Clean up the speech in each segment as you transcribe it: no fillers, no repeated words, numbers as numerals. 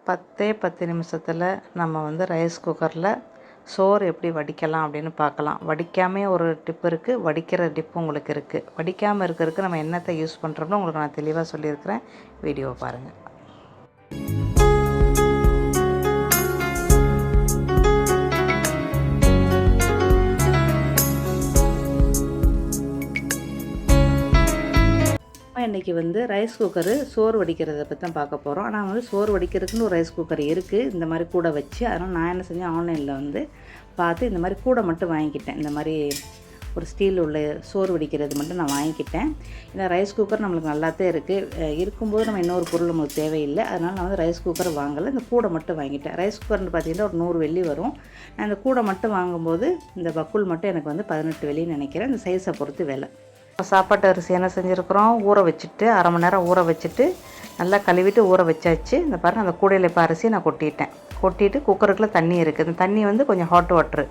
10 நிமிஷத்தில் நம்ம வந்து ரைஸ் குக்கரில் சோறு எப்படி வடிக்கலாம் அப்படின்னு பார்க்கலாம். வடிக்காமே ஒரு டிப் இருக்குது, வடிக்கிற டிப் உங்களுக்கு இருக்குது. வடிக்காமல் இருக்கிறதுக்கு நம்ம என்னத்தை யூஸ் பண்ணுறோம்னு உங்களுக்கு நான் தெளிவாக சொல்லியிருக்கிறேன். வீடியோவை பாருங்கள். இன்றைக்கி வந்து ரைஸ் குக்கரு சோறு வடிக்கிறத பற்றி தான் பார்க்க போகிறோம். ஆனால் வந்து சோறு வடிக்கிறதுக்குன்னு ஒரு ரைஸ் குக்கர் இருக்குது, இந்த மாதிரி கூட வச்சு. அதனால் நான் என்ன செஞ்சேன், ஆன்லைனில் வந்து பார்த்து இந்த மாதிரி கூட மட்டும் வாங்கிக்கிட்டேன். இந்த மாதிரி ஒரு ஸ்டீல் உள்ள சோறு வடிக்கிறது மட்டும் நான் வாங்கிக்கிட்டேன். இந்த ரைஸ் குக்கர் நம்மளுக்கு நல்லாத்தான் இருக்குது. இருக்கும்போது நம்ம இன்னொரு பொருள் நம்மளுக்கு தேவையில்லை. அதனால் நான் வந்து ரைஸ் குக்கர் வாங்கலை, இந்த கூடை மட்டும் வாங்கிட்டேன். ரைஸ் குக்கர்னு பார்த்திங்கன்னா ஒரு 100 வெள்ளி வரும். நான் இந்த கூடை மட்டும் வாங்கும்போது இந்த பக்குள் மட்டும் எனக்கு வந்து 18 வெள்ளின்னு நினைக்கிறேன். இந்த சைஸை பொறுத்து விலை. சாப்பாட்டு அரிசி என்ன செஞ்சுருக்குறோம், ஊற வச்சுட்டு அரை மணி நேரம் ஊற வச்சுட்டு நல்லா கழுவிட்டு ஊற வச்சாச்சு. இந்த பாருங்கள், அந்த கூடையில் இப்போ அரிசி நான் கொட்டிட்டு குக்கருக்குள்ளே தண்ணி இருக்குது. இந்த தண்ணி வந்து கொஞ்சம் ஹாட் வாட்ரு,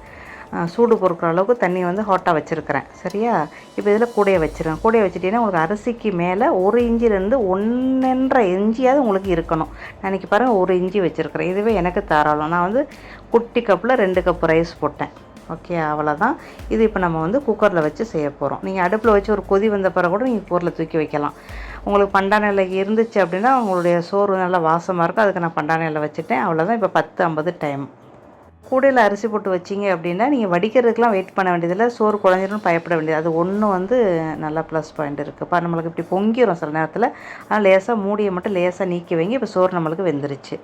சூடு பொறுக்கிற அளவுக்கு தண்ணி வந்து ஹாட்டாக வச்சுருக்கிறேன். சரியா? இப்போ இதில் கூடையை வச்சுருக்கேன். கூடையை வச்சுட்டிங்கன்னா உங்களுக்கு அரிசிக்கு மேலே 1 இன்ச்சிலேருந்து 1.5 இன்ச்சியாவது உங்களுக்கு இருக்கணும். நான் இன்றைக்கி பாருங்கள் 1 இன்ச்சி வச்சுருக்கிறேன். இதுவே எனக்கு தாராளம். நான் வந்து குட்டி கப்பில் 2 கப் ரைஸ் போட்டேன். ஓகே, அவ்வளோதான். இது இப்போ நம்ம வந்து குக்கரில் வச்சு செய்ய போகிறோம். நீங்கள் அடுப்பில் வச்சு ஒரு கொதி வந்த பிறகு கூட நீங்கள் குக்கரில் தூக்கி வைக்கலாம். உங்களுக்கு பண்டாணையில் இருந்துச்சு அப்படின்னா உங்களுடைய சோறு நல்லா வாசமாக இருக்கும். அதுக்கு நான் பண்டாணையில் வச்சுட்டேன். அவ்வளோதான். இப்போ 10:50 டைம். கூடையில் அரிசி போட்டு வச்சிங்க அப்படின்னா நீங்கள் வடிக்கிறதுக்கெலாம் வெயிட் பண்ண வேண்டியதில்லை. சோறு குழஞ்சிரும்னு பயப்பட வேண்டியது. அது ஒன்று வந்து நல்லா ப்ளஸ் பாயிண்ட் இருக்குது. இப்போ நம்மளுக்கு இப்படி பொங்கிடும் சில நேரத்தில். ஆனால் லேசாக மூடியை மட்டும் லேசாக நீக்கி வைங்க. இப்போ சோறு நம்மளுக்கு வெந்துருச்சு.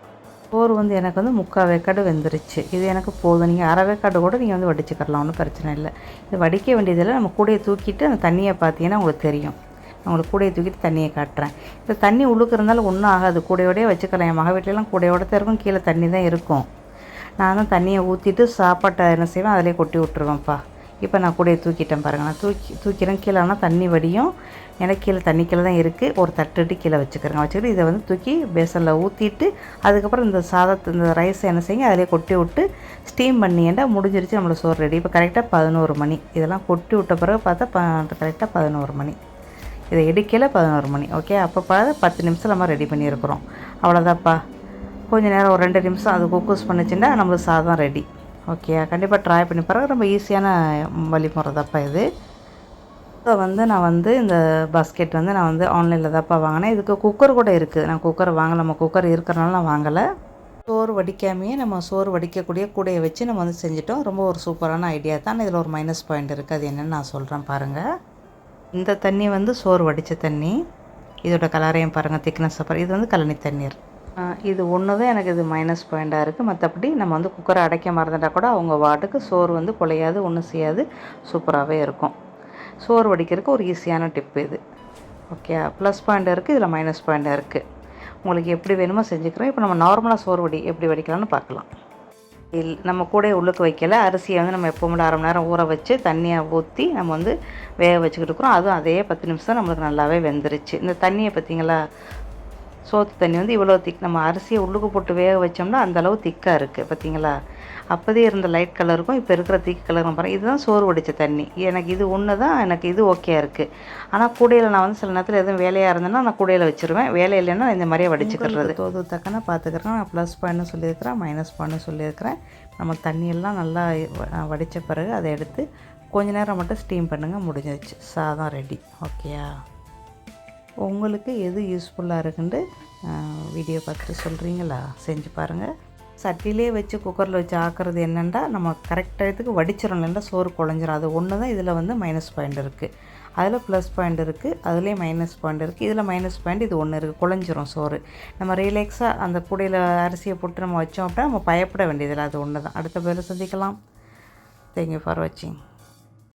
சோறு வந்து எனக்கு வந்து 3/4 வேக்காடு வெந்துருச்சு. இது எனக்கு போதும். நீங்கள் அரை வேக்காடு கூட நீங்கள் வந்து வடிச்சுக்கலாம், ஒன்றும் பிரச்சனை இல்லை. இது வடிக்க வேண்டியதில்லை. நம்ம கூடையை தூக்கிட்டு அந்த தண்ணியை பார்த்தீங்கன்னா உங்களுக்கு தெரியும். நான் உங்களுக்கு கூடையை தூக்கிட்டு தண்ணியை காட்டுறேன். இப்போ தண்ணி உள்ளுக்கு இருந்தாலும் ஒன்றும் ஆகாது, கூடையோடய வச்சுக்கலாம். என் மக வீட்டிலலாம் கூடையோட தான் இருக்கும், கீழே தண்ணி தான் இருக்கும். நான் தான் தண்ணியை ஊற்றிட்டு சாப்பாட்டை என்ன செய்வேன், அதிலே கொட்டி விட்டுருவேன்ப்பா. இப்போ நான் கூடையை தூக்கிட்டேன் பாருங்கள். நான் தூக்கிறேன். கீழேனா தண்ணி வடியும். எனக்கு கீழே தண்ணி கீழே தான் இருக்குது. ஒரு தட்டுட்டு கீழே வச்சுக்கிட்டு இதை வந்து தூக்கி பேசனில் ஊற்றிட்டு அதுக்கப்புறம் இந்த இந்த ரைஸை என்ன செய்யுங்க அதிலே கொட்டி விட்டு ஸ்டீம் பண்ணிட்டா முடிஞ்சிருச்சு. நம்மளுக்கு சோறு ரெடி. இப்போ கரெக்டாக 11 மணி. இதெல்லாம் கொட்டி விட்ட பிறகு பார்த்தா கரெக்டாக 11 மணி. இதை எடுக்கல 11 மணி. ஓகே, அப்போ 10 நிமிஷம் நம்ம ரெடி பண்ணியிருக்கிறோம். அவ்வளோதான்ப்பா. கொஞ்சம் நேரம் ஒரு 2 நிமிஷம் அது குக்கூஸ் பண்ணிச்சுன்னா நம்மளுக்கு சாதம் ரெடி. ஓகே, கண்டிப்பாக ட்ரை பண்ணி பாருங்கள். ரொம்ப ஈஸியான வழிமுறை தான்ப்பா இது. இப்போ வந்து நான் வந்து இந்த பாஸ்கெட் வந்து நான் வந்து ஆன்லைனில் தான்ப்பா வாங்கினேன். இதுக்கு குக்கர் கூட இருக்குது. நான் குக்கர் வாங்கலை, நம்ம குக்கர் இருக்கிறனால நான் வாங்கலை. சோறு வடிக்காமையே நம்ம சோறு வடிக்கக்கூடிய கூடையை வச்சு நம்ம வந்து செஞ்சிட்டோம். ரொம்ப ஒரு சூப்பரான ஐடியா தான். இதில் ஒரு மைனஸ் பாயிண்ட் இருக்குது. அது என்னென்னு நான் சொல்கிறேன் பாருங்கள். இந்த தண்ணி வந்து சோறு வடித்த தண்ணி. இதோட கலரையும் பாருங்கள், திக்னஸை பாருங்கள். இது வந்து கழனி தண்ணீர். இது ஒன்று தான் எனக்கு இது மைனஸ் பாயிண்ட்டாக இருக்குது. மற்றபடி நம்ம வந்து குக்கரை அடைக்க மறந்துட்டால் கூட அவங்க வாட்டுக்கு சோறு வந்து குலையாது, ஒன்றும் செய்யாது, சூப்பராகவே இருக்கும். சோறு வடிக்கிறதுக்கு ஒரு ஈஸியான டிப்பு இது. ஓகே, ப்ளஸ் பாயிண்ட் இருக்குது, இதில் மைனஸ் பாயிண்ட்டாக இருக்குது. உங்களுக்கு எப்படி வேணுமோ செஞ்சுக்கிறோம். இப்போ நம்ம நார்மலாக சோறு எப்படி வடிக்கலாம்னு பார்க்கலாம். நம்ம கூட உள்ளுக்கு வைக்கல. அரிசியை வந்து நம்ம எப்போவும் 1/2 மணி நேரம் ஊற வச்சு தண்ணியை ஊற்றி நம்ம வந்து வேக வச்சுக்கிட்டு இருக்கிறோம். அதுவும் அதே 10 நிமிஷம் நம்மளுக்கு நல்லாவே வெந்துருச்சு. இந்த தண்ணியை பார்த்திங்களா, சோத்து தண்ணி வந்து இவ்வளோ திக். நம்ம அரிசியை உள்ளுக்கு போட்டு வேக வச்சோம்னா அந்தளவு திக்காக இருக்குது பார்த்திங்களா. அப்போதே இருந்த லைட் கலருக்கும் இப்போ இருக்கிற திக் கலரும் பாருங்கள். இதுதான் சோறு வடித்த தண்ணி. எனக்கு இது ஒன்று தான் எனக்கு இது ஓகே இருக்குது. ஆனால் கூடையில் நான் வந்து சில நேரத்தில் எதுவும் வேலையாக இருந்தேன்னா நான் கூடையில் வச்சுருவேன். வேலை இல்லைன்னா இந்த மாதிரியே வடிச்சுக்கிறது. தோது தக்கன பார்த்துக்கிறேன். நான் ப்ளஸ் பாயிண்ட்னு சொல்லியிருக்கிறேன், மைனஸ் பாயிண்ட்னு சொல்லியிருக்கிறேன். நம்ம தண்ணியெல்லாம் நல்லா வடித்த பிறகு அதை எடுத்து கொஞ்ச நேரம் மட்டும் ஸ்டீம் பண்ணுங்கள், முடிஞ்சிச்சு. சாதம் ரெடி. ஓகேயா? உங்களுக்கு எது யூஸ்ஃபுல்லாக இருக்குன்ட்டு வீடியோ பார்த்துட்டு சொல்கிறீங்களா? செஞ்சு பாருங்கள். சட்டிலே வச்சு குக்கரில் வச்சு ஆக்குறது என்னென்னா நம்ம கரெக்ட் டயத்துக்கு வடிச்சிடணும், இல்லைன்னா சோறு குழஞ்சிரும். அது ஒன்று தான் இதில் வந்து மைனஸ் பாயிண்ட் இருக்குது. அதில் ப்ளஸ் பாயிண்ட் இருக்குது, அதுலேயே மைனஸ் பாயிண்ட் இருக்குது. இதில் மைனஸ் பாயிண்ட் இது ஒன்று இருக்குது, குழஞ்சிரும் சோறு. நம்ம ரிலாக்ஸாக அந்த கூடையில் அரிசியை போட்டு நம்ம வச்சோம் அப்படின்னா நம்ம பயப்பட வேண்டியதில்லை. அது ஒன்று தான். அடுத்த பேரில் சந்திக்கலாம். தேங்க்யூ ஃபார் வாட்சிங்.